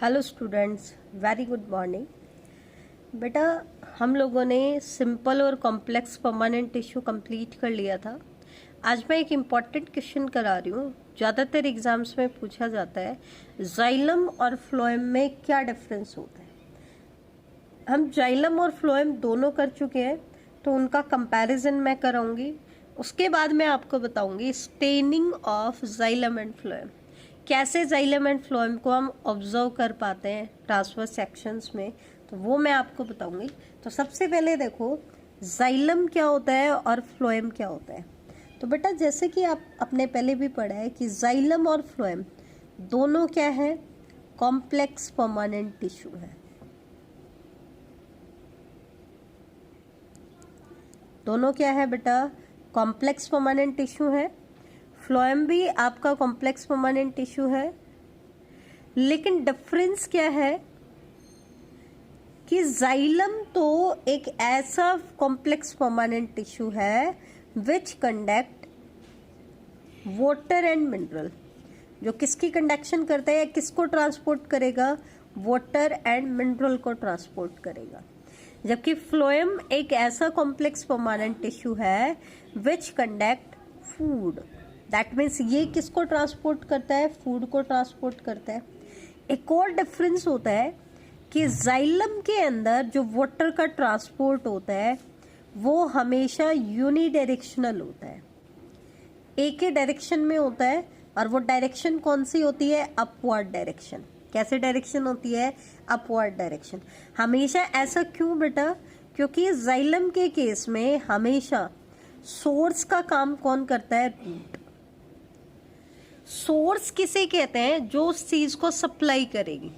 Hello students, very good morning. बेटा, हम लोगों ने सिंपल और कॉम्प्लेक्स परमानेंट टिश्यू कंप्लीट कर लिया था। आज मैं एक इम्पॉर्टेंट क्वेश्चन करा रही हूँ। ज़्यादातर एग्जाम्स में पूछा जाता है जाइलम और फ्लोएम में क्या डिफरेंस होता है। हम जाइलम और फ्लोएम दोनों कर चुके हैं, तो उनका कंपैरिजन मैं कराऊंगी। उसके बाद मैं आपको बताऊंगी staining of xylem and phloem, कैसे जाइलम एंड फ्लोएम को हम ऑब्जर्व कर पाते हैं ट्रांसवर्स सेक्शंस में, तो वो मैं आपको बताऊंगी। तो सबसे पहले देखो जाइलम क्या होता है और फ्लोएम क्या होता है। तो बेटा, जैसे कि आप अपने पहले भी पढ़ा है कि जाइलम और फ्लोएम दोनों क्या है, कॉम्प्लेक्स परमानेंट टिश्यू है। दोनों क्या है बेटा, कॉम्प्लेक्स परमानेंट टिश्यू है। फ्लोएम भी आपका कॉम्प्लेक्स परमानेंट टिश्यू है, लेकिन डिफरेंस क्या है कि जाइलम तो एक ऐसा कॉम्प्लेक्स परमानेंट टिश्यू है विच कंडक्ट वाटर एंड मिनरल, जो किसकी कंडक्शन करता है, किसको ट्रांसपोर्ट करेगा, वाटर एंड मिनरल को ट्रांसपोर्ट करेगा। जबकि फ्लोएम एक ऐसा कॉम्प्लेक्स परमानेंट टिश्यू है विच कंडक्ट फूड, दैट मीन्स ये किसको ट्रांसपोर्ट करता है, फूड को ट्रांसपोर्ट करता है। एक और डिफरेंस होता है कि जाइलम के अंदर जो वाटर का ट्रांसपोर्ट होता है वो हमेशा यूनिडायरेक्शनल होता है, एक ही डायरेक्शन में होता है। और वो डायरेक्शन कौन सी होती है, अपवर्ड डायरेक्शन। कैसे डायरेक्शन होती है, अपवर्ड डायरेक्शन। हमेशा ऐसा क्यों बेटा, क्योंकि जाइलम के केस में हमेशा सोर्स का काम कौन करता है, रूट। सोर्स किसे कहते हैं, जो उस चीज को सप्लाई करेगी।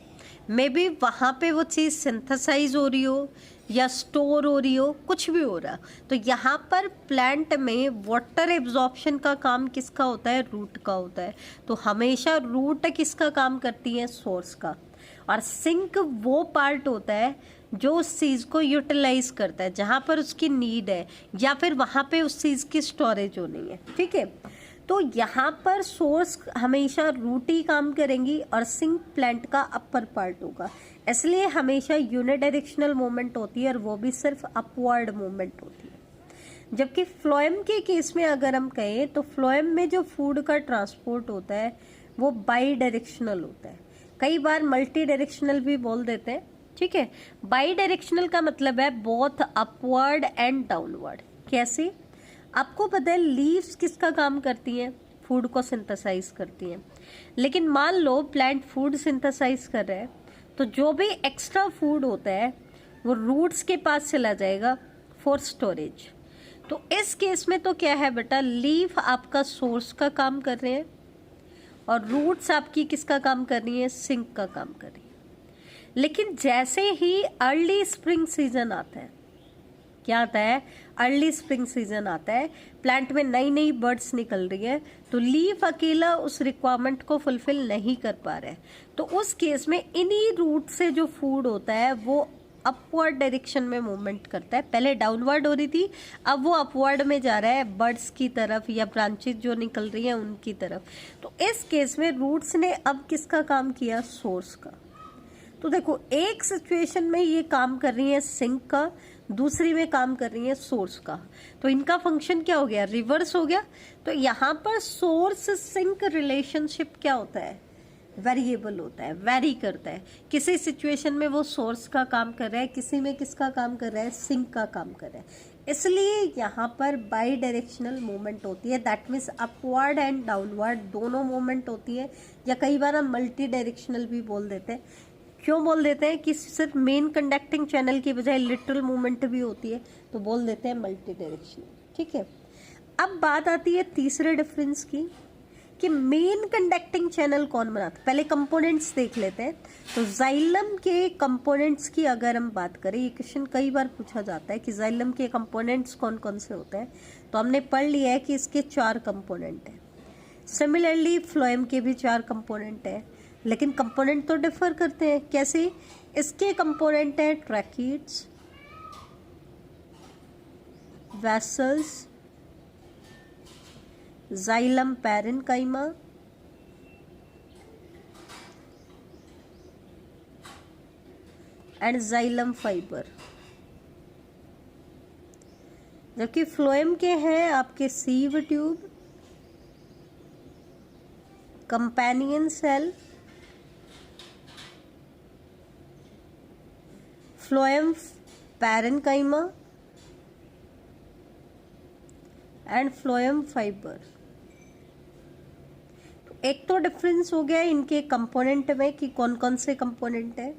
मे बी वहां पे वो चीज सिंथेसाइज हो रही हो या स्टोर हो रही हो, कुछ भी हो रहा। तो यहाँ पर प्लांट में वाटर एब्जॉर्प्शन का काम किसका होता है, रूट का होता है। तो हमेशा रूट किसका काम करती है, सोर्स का। और सिंक वो पार्ट होता है जो उस चीज को यूटिलाइज करता है जहां पर उसकी नीड है, या फिर वहां पे उस चीज की स्टोरेज होनी है। ठीक है, तो यहाँ पर सोर्स हमेशा रूट ही काम करेंगी और सिंक प्लांट का अपर पार्ट होगा। इसलिए हमेशा यूनिडायरेक्शनल मूवमेंट होती है, और वो भी सिर्फ अपवर्ड मूवमेंट होती है। जबकि फ्लोएम के केस में अगर हम कहें तो फ्लोएम में जो फूड का ट्रांसपोर्ट होता है वो बाई डायरेक्शनल होता है, कई बार मल्टी डायरेक्शनल भी बोल देते हैं। ठीक है, बाई डायरेक्शनल का मतलब है बोथ अपवर्ड एंड डाउनवर्ड। कैसे, आपको पता है लीव्स किसका काम करती हैं, फूड को सिंथेसाइज करती हैं। लेकिन मान लो प्लांट फूड सिंथेसाइज कर रहा है, तो जो भी एक्स्ट्रा फूड होता है वो रूट्स के पास चला जाएगा फॉर स्टोरेज। तो इस केस में तो क्या है बेटा, लीफ आपका सोर्स का काम कर रहे हैं और रूट्स आपकी किसका काम कर रही है, सिंक का काम कर रही है। लेकिन जैसे ही अर्ली स्प्रिंग सीजन आता है, क्या आता है, अर्ली स्प्रिंग सीजन आता है, प्लांट में नई नई बर्ड्स निकल रही है, तो लीफ अकेला उस रिक्वायरमेंट को फुलफिल नहीं कर पा रहा है। तो उस केस में इन्हीं रूट से जो फूड होता है वो अपवर्ड डायरेक्शन में मूवमेंट करता है। पहले डाउनवर्ड हो रही थी, अब वो अपवर्ड में जा रहा है, बर्ड्स की तरफ या ब्रांचेज जो निकल रही है उनकी तरफ। तो इस केस में रूट्स ने अब किसका काम किया, सोर्स का। तो देखो, एक सिचुएशन में ये काम कर रही है सिंक का, दूसरी में काम कर रही है सोर्स का। तो इनका फंक्शन क्या हो गया, रिवर्स हो गया। तो यहाँ पर सोर्स सिंक रिलेशनशिप क्या होता है, वेरिएबल होता है, वेरी करता है। किसी सिचुएशन में वो सोर्स का काम कर रहा है, किसी में किसका काम कर रहा है, सिंक का काम कर रहा है। इसलिए यहाँ पर बाई डायरेक्शनल मूवमेंट होती है, that means upward and downward दोनों मूवमेंट होती है। या कई बार हम मल्टी डायरेक्शनल भी बोल देते हैं। क्यों बोल देते हैं कि सिर्फ मेन कंडक्टिंग चैनल की बजाय लिटरल मूवमेंट भी होती है, तो बोल देते हैं मल्टी डायरेक्शनल। ठीक है, अब बात आती है तीसरे डिफरेंस की कि मेन कंडक्टिंग चैनल कौन बनाता है। पहले कंपोनेंट्स देख लेते हैं। तो जाइलम के कंपोनेंट्स की अगर हम बात करें, ये क्वेश्चन कई बार पूछा जाता है कि जाइलम के कंपोनेंट्स कौन कौन से होते हैं। तो हमने पढ़ लिया है कि इसके 4 कंपोनेंट हैं। सिमिलरली फ्लोएम के भी 4 कंपोनेंट हैं, लेकिन कंपोनेंट तो डिफर करते हैं। कैसे, इसके कंपोनेंट हैं tracheids, vessels, xylem parenchyma, and xylem fibre. जबकि फ्लोएम के हैं आपके sieve tube, companion cell, phloem parenchyma and phloem fibre. एक तो डिफरेंस हो गया इनके कंपोनेंट में कि कौन कौन से कंपोनेंट है।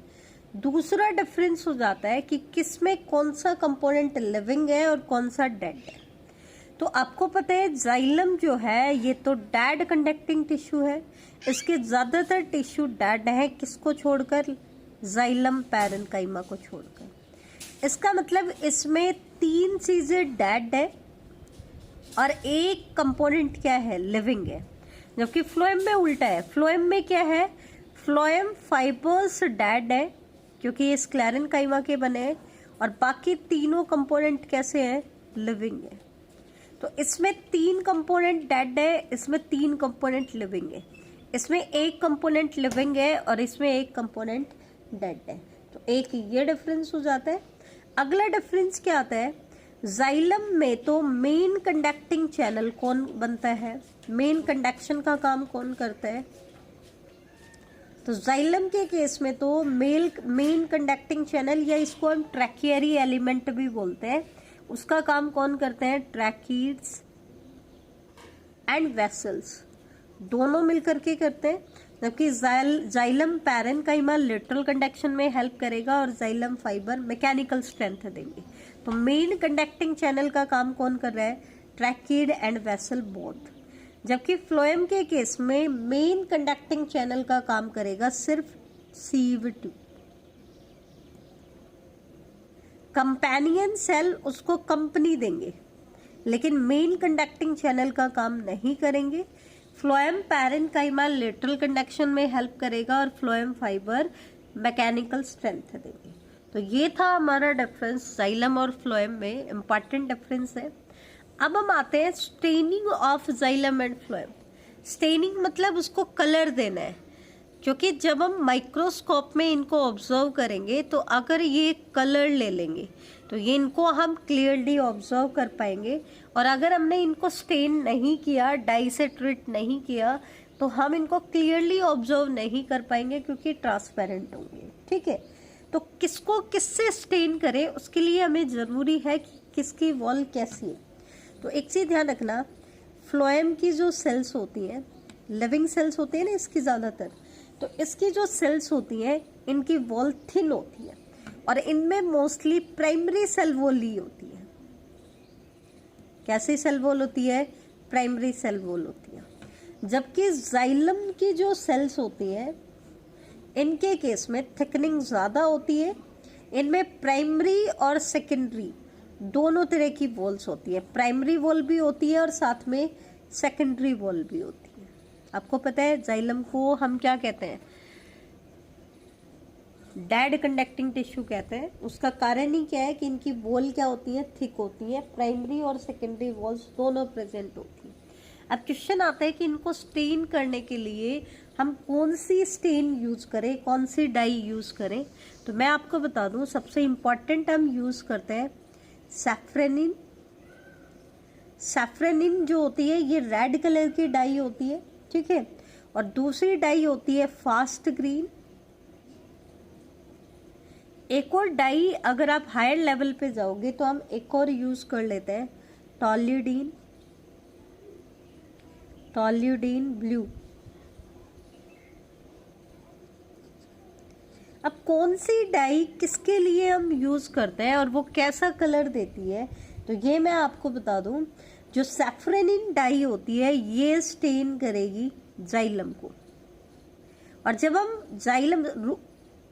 दूसरा डिफरेंस हो जाता है कि किस में कौन सा कंपोनेंट लिविंग है और कौन सा डेड है। तो आपको पता है जाइलम जो है ये तो डेड कंडक्टिंग टिश्यू है, इसके ज्यादातर टिश्यू डेड है, किसको छोड़कर? जाइलम पैरेन्काइमा को छोड़कर। इसका मतलब इसमें 3 चीजें डेड है और एक कंपोनेंट क्या है? लिविंग है। जबकि फ्लोएम में उल्टा है। फ्लोएम में क्या है? फ्लोएम फाइबर्स डेड है क्योंकि ये स्क्लेरेन्काइमा के बने हैं और बाकी तीनों कंपोनेंट कैसे हैं? लिविंग है। तो इसमें 3 कंपोनेंट डेड है, इसमें 3 कंपोनेंट लिविंग है। इसमें एक कंपोनेंट लिविंग है और इसमें एक कंपोनेंट डेड है। तो एक ये डिफरेंस हो जाता है। अगला डिफरेंस क्या आता है? जाइलम में तो मेन कंडक्टिंग चैनल कौन बनता है? मेन कंडक्शन का काम कौन करता है? तो जाइलम के केस में तो मेन कंडक्टिंग चैनल, या इसको हम ट्रैकियरी एलिमेंट भी बोलते हैं, उसका काम कौन करते हैं? ट्रैकीड्स एंड वेसल्स दोनों मिलकर के करते हैं। जबकि जाइलम पैरेन्काइमा लिटरल कंडक्शन में हेल्प करेगा और जाइलम फाइबर मैकेनिकल स्ट्रेंथ देंगे। तो मेन कंडक्टिंग चैनल का काम कौन कर रहा है? ट्रैकीड एंड वेसल बोथ। जबकि फ्लोएम के केस में मेन कंडक्टिंग चैनल का काम करेगा सिर्फ सीव ट्यूब। कंपेनियन सेल उसको कंपनी देंगे लेकिन मेन कंडक्टिंग चैनल का काम नहीं करेंगे। फ्लोएम पैरेन्काइमा लेटरल कंडक्शन में हेल्प करेगा और फ्लोएम फाइबर मैकेनिकल स्ट्रेंथ देंगे। तो ये था हमारा डिफरेंस जाइलम और फ्लोएम में, इंपॉर्टेंट डिफरेंस है। अब हम आते हैं staining of xylem and phloem. Staining मतलब उसको कलर देना है, क्योंकि जब हम माइक्रोस्कोप में इनको ऑब्जर्व करेंगे तो अगर ये कलर ले लेंगे तो ये इनको हम क्लियरली ऑब्जर्व कर पाएंगे, और अगर हमने इनको स्टेन नहीं किया, डाई से ट्रीट नहीं किया, तो हम इनको क्लियरली ऑब्जर्व नहीं कर पाएंगे क्योंकि ट्रांसपेरेंट होंगे। ठीक है, तो किसको किससे स्टेन करें उसके लिए हमें ज़रूरी है कि किसकी वॉल कैसी है। तो एक चीज़ ध्यान रखना, फ्लोएम की जो सेल्स होती हैं, लिविंग सेल्स होती हैं ना इसकी ज़्यादातर, तो इसकी जो सेल्स होती हैं इनकी वॉल थिन होती है और इनमें मोस्टली प्राइमरी सेल वॉल ही होती है। कैसी सेल वॉल होती है? प्राइमरी सेल वॉल होती है। जबकि जाइलम की जो सेल्स होती हैं इनके केस में थिकनिंग ज़्यादा होती है। इनमें प्राइमरी और सेकेंडरी दोनों तरह की वॉल्स होती है। प्राइमरी वॉल भी होती है और साथ में सेकेंडरी वॉल भी होती है। आपको पता है जाइलम को हम क्या कहते हैं? डेड कंडक्टिंग टिश्यू कहते हैं। उसका कारण ही क्या है कि इनकी वॉल क्या होती है? थिक होती है। प्राइमरी और सेकेंडरी वॉल्स दोनों प्रेजेंट होती हैं। अब क्वेश्चन आता है कि इनको स्टेन करने के लिए हम कौन सी स्टेन यूज करें, कौन सी डाई यूज करें। तो मैं आपको बता दूं, सबसे इम्पॉर्टेंट हम यूज करते हैं सैफ्रेनिन। सैफ्रेनिन जो होती है ये रेड कलर की डाई होती है, ठीक है। और दूसरी डाई होती है फास्ट ग्रीन। एक और डाई अगर आप हायर लेवल पे जाओगे तो हम एक और यूज कर लेते हैं टॉल्यूडीन, टॉल्यूडीन ब्लू। अब कौन सी डाई किसके लिए हम यूज करते हैं और वो कैसा कलर देती है, तो ये मैं आपको बता दूं। जो सैफ्रेनिन डाई होती है ये स्टेन करेगी जाइलम को, और जब हम जाइलम,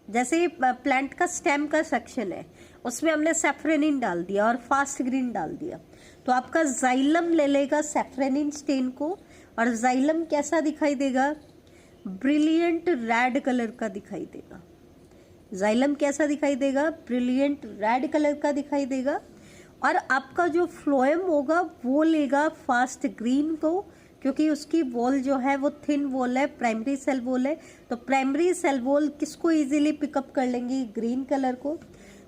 जैसे प्लांट का स्टेम का सेक्शन है उसमें हमने सैफ्रेनिन डाल दिया और फास्ट ग्रीन डाल दिया, तो आपका जाइलम ले लेगा सैफ्रेनिन स्टेन को, और जाइलम कैसा दिखाई देगा? ब्रिलियंट रेड कलर का दिखाई देगा। जाइलम कैसा दिखाई देगा? ब्रिलियंट रेड कलर का दिखाई देगा। और आपका जो फ्लोएम होगा वो लेगा फास्ट ग्रीन को, क्योंकि उसकी वॉल जो है वो थिन वॉल है, प्राइमरी सेल वॉल है, तो प्राइमरी सेल वॉल किसको इजीली पिकअप कर लेंगी, ग्रीन कलर को।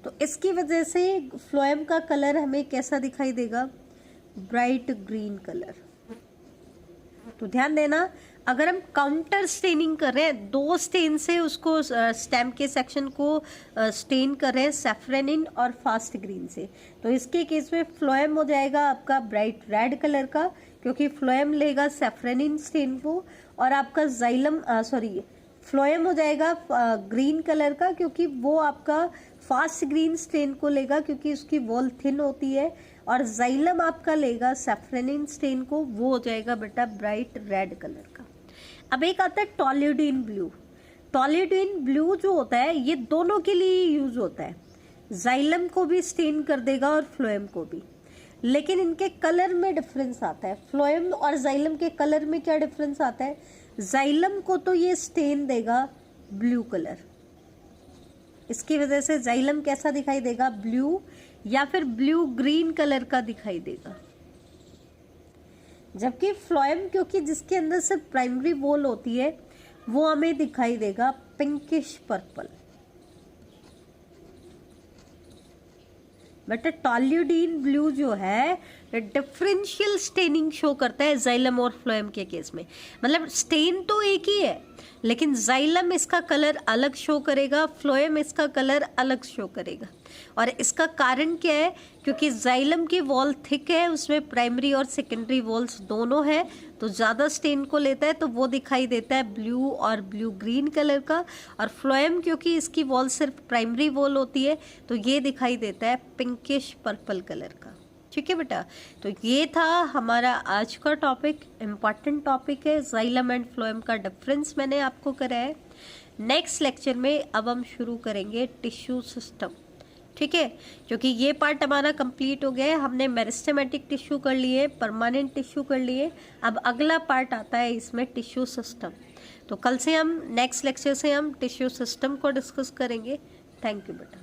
तो इसकी वजह से फ्लोएम का कलर हमें कैसा दिखाई देगा, ब्राइट ग्रीन कलर। तो ध्यान देना, अगर हम काउंटर स्टेनिंग कर रहे हैं, 2 स्टेन से उसको स्टेम के सेक्शन को स्टेन कर रहे हैं, सैफ्रेनिन और फास्ट ग्रीन से, तो इसके केस में फ्लोएम हो जाएगा आपका ब्राइट रेड कलर का, क्योंकि फ्लोएम लेगा सैफ्रेनिन स्टेन को, और आपका जाइलम फ्लोएम हो जाएगा ग्रीन कलर का, क्योंकि वो आपका फास्ट ग्रीन स्टेन को लेगा, क्योंकि उसकी वॉल थिन होती है, और जाइलम आपका लेगा सैफ्रेनिन स्टेन को, वो हो जाएगा बेटा ब्राइट रेड कलर का। अब एक आता है टॉल्यूडिन ब्लू। टॉल्यूडिन ब्लू जो होता है ये दोनों के लिए यूज होता है, जाइलम को भी स्टेन कर देगा और फ्लोएम को भी, लेकिन इनके कलर में डिफरेंस आता है। फ्लोएम और जाइलम के कलर में क्या डिफरेंस आता है, जाइलम को तो ये स्टेन देगा ब्लू कलर, इसकी वजह से जाइलम कैसा दिखाई देगा, ब्लू या फिर ब्लू ग्रीन कलर का दिखाई देगा। जबकि फ्लोएम, क्योंकि जिसके अंदर सिर्फ प्राइमरी वॉल होती है, वो हमें दिखाई देगा पिंकिश पर्पल। बट टॉल्यूडिन ब्लू जो है डिफरेंशियल स्टेनिंग शो करता है जाइलम और फ्लोएम के केस में, मतलब स्टेन तो एक ही है, लेकिन जाइलम इसका कलर अलग शो करेगा, फ्लोएम इसका कलर अलग शो करेगा। और इसका कारण क्या है, क्योंकि जाइलम की वॉल थिक है, उसमें प्राइमरी और सेकेंडरी वॉल्स दोनों है, तो ज़्यादा स्टेन को लेता है, तो वो दिखाई देता है ब्लू और ब्लू ग्रीन कलर का। और फ्लोएम, क्योंकि इसकी वॉल सिर्फ प्राइमरी वॉल होती है, तो ये दिखाई देता है पिंकिश पर्पल कलर का। ठीक है बेटा, तो ये था हमारा आज का टॉपिक, इम्पॉर्टेंट टॉपिक है, जाइलम एंड फ्लोएम का डिफरेंस मैंने आपको कराया है। नेक्स्ट लेक्चर में अब हम शुरू करेंगे टिश्यू सिस्टम। ठीक है, क्योंकि ये पार्ट हमारा कंप्लीट हो गया है, हमने मेरिस्टेमेटिक टिश्यू कर लिए, परमानेंट टिश्यू कर लिए, अब अगला पार्ट आता है इसमें टिश्यू सिस्टम। तो कल से हम नेक्स्ट लेक्चर से हम टिश्यू सिस्टम को डिस्कस करेंगे। थैंक यू बेटा।